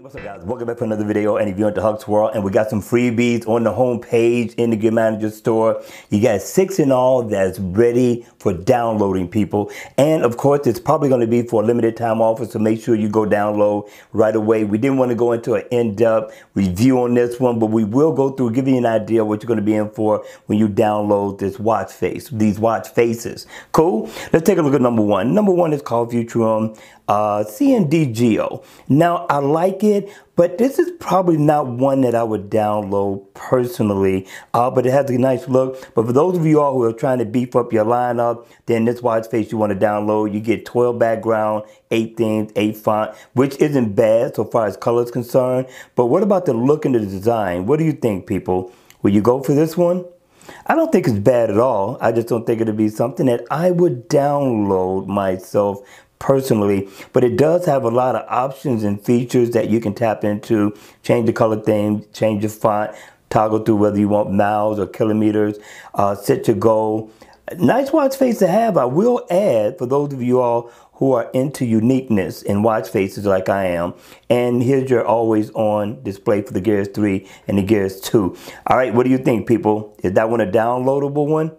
What's up, guys? Welcome back for another video, and if you're into Huck's World, and we got some freebies on the home page in the Gear Manager store. You got 6 in all that's ready for downloading, people. And of course, it's probably going to be for a limited time offer, so make sure you go download right away. We didn't want to go into an in-depth review on this one, but we will go through, give you an idea of what you're going to be in for when you download this watch face, these watch faces. Cool? Let's take a look at number one. Number one is called Futurum CND Geo. Now, I like it, but this is probably not one that I would download personally, but it has a nice look. But for those of you all who are trying to beef up your lineup, then this watch face you want to download. You get 12 background, 8 themes, 8 font, which isn't bad so far as color is concerned. But what about the look and the design? What do you think, people? Will you go for this one? I don't think it's bad at all. I just don't think it'll be something that I would download myself personally, but it does have a lot of options and features that you can tap into. Change the color theme, change the font, toggle through whether you want miles or kilometers, set your goal. Nice watch face to have. I will add, for those of you all who are into uniqueness in watch faces like I am, and here's your always on display for the Gears 3 and the Gears 2. All right, what do you think, people? Is that one a downloadable one?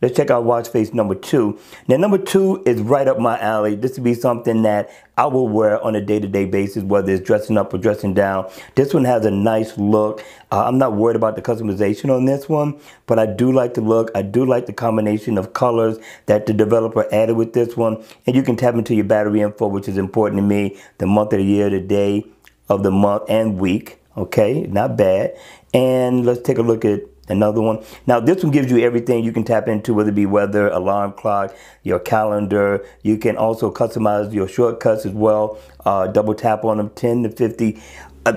Let's check out watch face number 2. Now, number 2 is right up my alley. This would be something that I will wear on a day-to-day basis, whether it's dressing up or dressing down. This one has a nice look. I'm not worried about the customization on this one, but I do like the look. I do like the combination of colors that the developer added with this one. And you can tap into your battery info, which is important to me. The month of the year, the day of the month and week. Okay, not bad. And let's take a look at another one. Now, this one gives you everything you can tap into, whether it be weather, alarm clock, your calendar. You can also customize your shortcuts as well. Double tap on them, 10 to 50.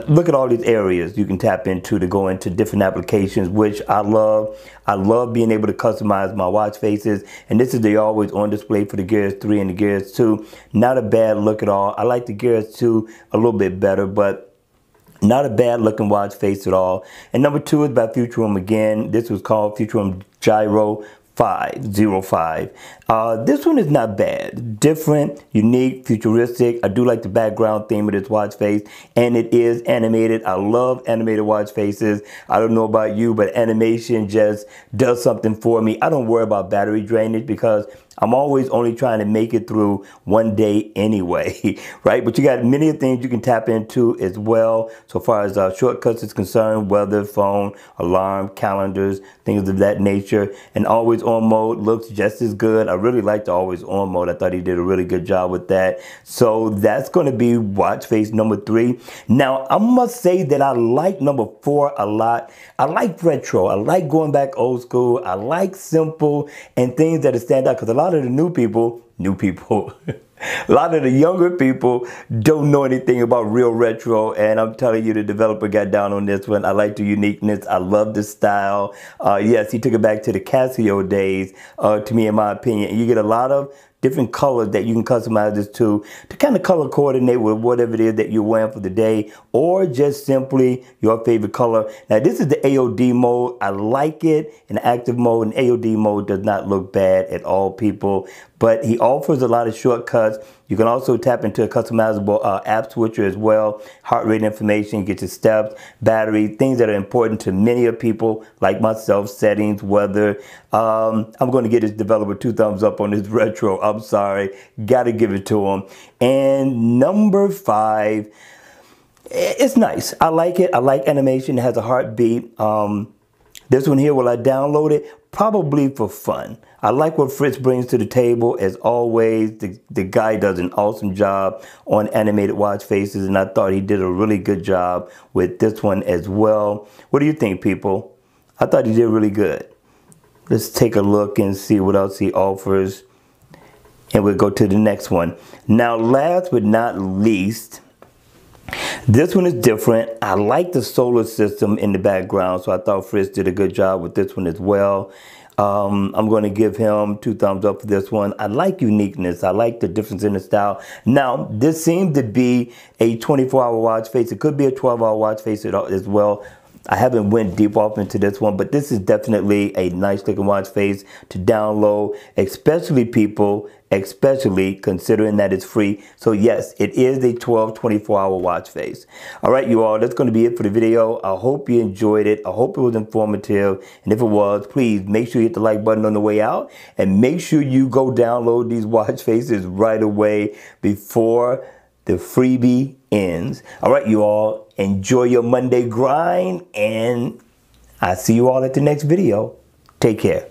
Look at all these areas you can tap into to go into different applications, which I love. I love being able to customize my watch faces. And this is the always on display for the Gears 3 and the Gears 2. Not a bad look at all. I like the Gears 2 a little bit better, but not a bad looking watch face at all. And number 2 is by Futurum again. This was called Futurum Gyro 505. This one is not bad. Different, unique, futuristic. I do like the background theme of this watch face, and it is animated. I love animated watch faces. I don't know about you, but animation just does something for me. I don't worry about battery drainage because I'm always only trying to make it through one day anyway, right? But you got many things you can tap into as well. So far as shortcuts is concerned, weather, phone, alarm, calendars, things of that nature. And always on mode looks just as good. I really like the always on mode. I thought he did a really good job with that. So that's going to be watch face number 3. Now, I must say that I like number 4 a lot. I like retro. I like going back old school. I like simple and things that stand out, because a lot of the new people, a lot of the younger people don't know anything about real retro, and I'm telling you, the developer got down on this one. I like the uniqueness. I love the style. Yes, he took it back to the Casio days, to me, in my opinion. And you get a lot of different colors that you can customize this to kind of color coordinate with whatever it is that you're wearing for the day, or just simply your favorite color. Now, this is the AOD mode. I like it in active mode, and AOD mode does not look bad at all, people. But he offers a lot of shortcuts. You can also tap into a customizable app switcher as well. Heart rate information, get your steps, battery, things that are important to many of people like myself, settings, weather. I'm going to give this developer 2 thumbs up on this retro. I'm sorry. Got to give it to him. And number 5, it's nice. I like it. I like animation. It has a heartbeat. This one here, will I download it? Probably for fun. I like what Fritz brings to the table. As always, the guy does an awesome job on animated watch faces, and I thought he did a really good job with this one as well. What do you think, people? I thought he did really good. Let's take a look and see what else he offers, and we'll go to the next one. Now, last but not least, this one is different. I like the solar system in the background, so I thought Fritz did a good job with this one as well. I'm going to give him 2 thumbs up for this one. I like uniqueness. I like the difference in the style. Now, this seems to be a 24-hour watch face. It could be a 12-hour watch face as well. I haven't went deep off into this one, but this is definitely a nice looking watch face to download, especially considering that it's free. So yes, it is a 24-hour watch face. All right, you all, that's going to be it for the video. I hope you enjoyed it. I hope it was informative. And if it was, please make sure you hit the like button on the way out, and make sure you go download these watch faces right away before the freebie ends. All right, you all, enjoy your Monday grind, and I'll see you all at the next video. Take care.